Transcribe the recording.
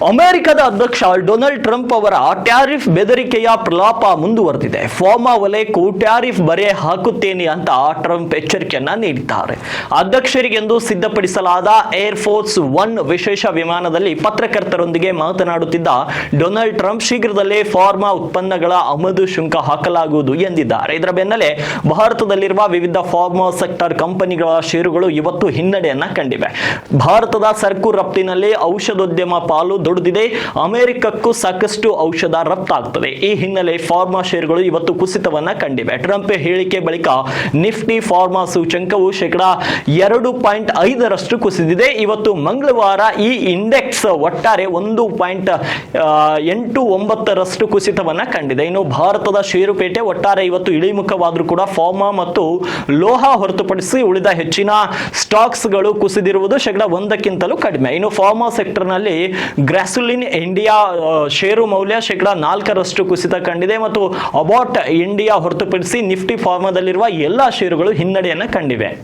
ಅಮೆರಿಕದ ಅಧ್ಯಕ್ಷ Donald Trump ಅವರ ಟ್ಯಾರಿಫ್ ಬೆದರಿಕೆಯ ಪ್ರಲಾಪ ಮುಂದುವರೆದಿದೆ. ಫಾರ್ಮಾ ವಲಯಕ್ಕೂ ಟ್ಯಾರಿಫ್ ಬರೆ ಹಾಕುತ್ತೇನೆ ಅಂತ ಟ್ರಂಪ್ ಎಚ್ಚರಿಕೆಯನ್ನ ನೀಡಿದ್ದಾರೆ. ಅಧ್ಯಕ್ಷರಿಗೆಂದು ಸಿದ್ಧಪಡಿಸಲಾದ ಏರ್ ಫೋರ್ಸ್ ಒನ್ ವಿಶೇಷ ವಿಮಾನದಲ್ಲಿ ಪತ್ರಕರ್ತರೊಂದಿಗೆ ಮಾತನಾಡುತ್ತಿದ್ದ ಡೊನಾಲ್ಡ್ ಟ್ರಂಪ್ ಶೀಘ್ರದಲ್ಲೇ ಫಾರ್ಮಾ ಉತ್ಪನ್ನಗಳ ಆಮದು ಸುಂಕ ಹಾಕಲಾಗುವುದು ಎಂದಿದ್ದಾರೆ. ಇದರ ಬೆನ್ನಲ್ಲೇ ಭಾರತದಲ್ಲಿರುವ ವಿವಿಧ ಫಾರ್ಮಾ ಸೆಕ್ಟರ್ ಕಂಪನಿಗಳ ಷೇರುಗಳು ಇವತ್ತು ಹಿನ್ನಡೆಯನ್ನ ಕಂಡಿವೆ. ಭಾರತದ ಸರಕು ರಫ್ತಿನಲ್ಲಿ ಔಷಧೋದ್ಯಮ ಪಾಲು ದೊಡ್ಡದಿದೆ. ಅಮೆರಿಕಕ್ಕೂ ಸಾಕಷ್ಟು ಔಷಧ ರಫ್ತಾಗ್ತದೆ. ಈ ಹಿನ್ನೆಲೆ ಫಾರ್ಮಾ ಷೇರುಗಳು ಇವತ್ತು ಕುಸಿತವನ್ನ ಕಂಡಿವೆ. ಟ್ರಂಪ್ ಹೇಳಿಕೆ ಬಳಿಕ ನಿಫ್ಟಿ ಫಾರ್ಮಾ ಸೂಚ್ಯಂಕವು -2.5% ಕುಸಿದಿದೆ. ಇವತ್ತು ಮಂಗಳವಾರ ಈ ಇಂಡೆಕ್ಸ್ ಒಟ್ಟಾರೆ 1.89% ಕುಸಿತವನ್ನ ಕಂಡಿದೆ. ಇನ್ನು ಭಾರತದ ಷೇರುಪೇಟೆ ಒಟ್ಟಾರೆ ಇವತ್ತು ಇಳಿಮುಖವಾದರೂ ಕೂಡ ಫಾರ್ಮಾ ಮತ್ತು ಲೋಹ ಹೊರತುಪಡಿಸಿ ಉಳಿದ ಹೆಚ್ಚಿನ ಸ್ಟಾಕ್ಸ್ಗಳು ಕುಸಿದಿರುವುದು -1ಕ್ಕಿಂತಲೂ ಕಡಿಮೆ. ಇನ್ನು ಫಾರ್ಮಾ ಸೆಕ್ಟರ್ನಲ್ಲಿ ಗ್ರಾಸುಲಿನ್ ಇಂಡಿಯಾ ಷೇರು ಮೌಲ್ಯ -4% ಕುಸಿತ ಕಂಡಿದೆ ಮತ್ತು ಅಬಾಟ್ ಇಂಡಿಯಾ ಹೊರತುಪಡಿಸಿ ನಿಫ್ಟಿ ಫಾರ್ಮಾದಲ್ಲಿರುವ ಎಲ್ಲಾ ಷೇರುಗಳು ಹಿನ್ನಡೆಯನ್ನು ಕಂಡಿವೆ.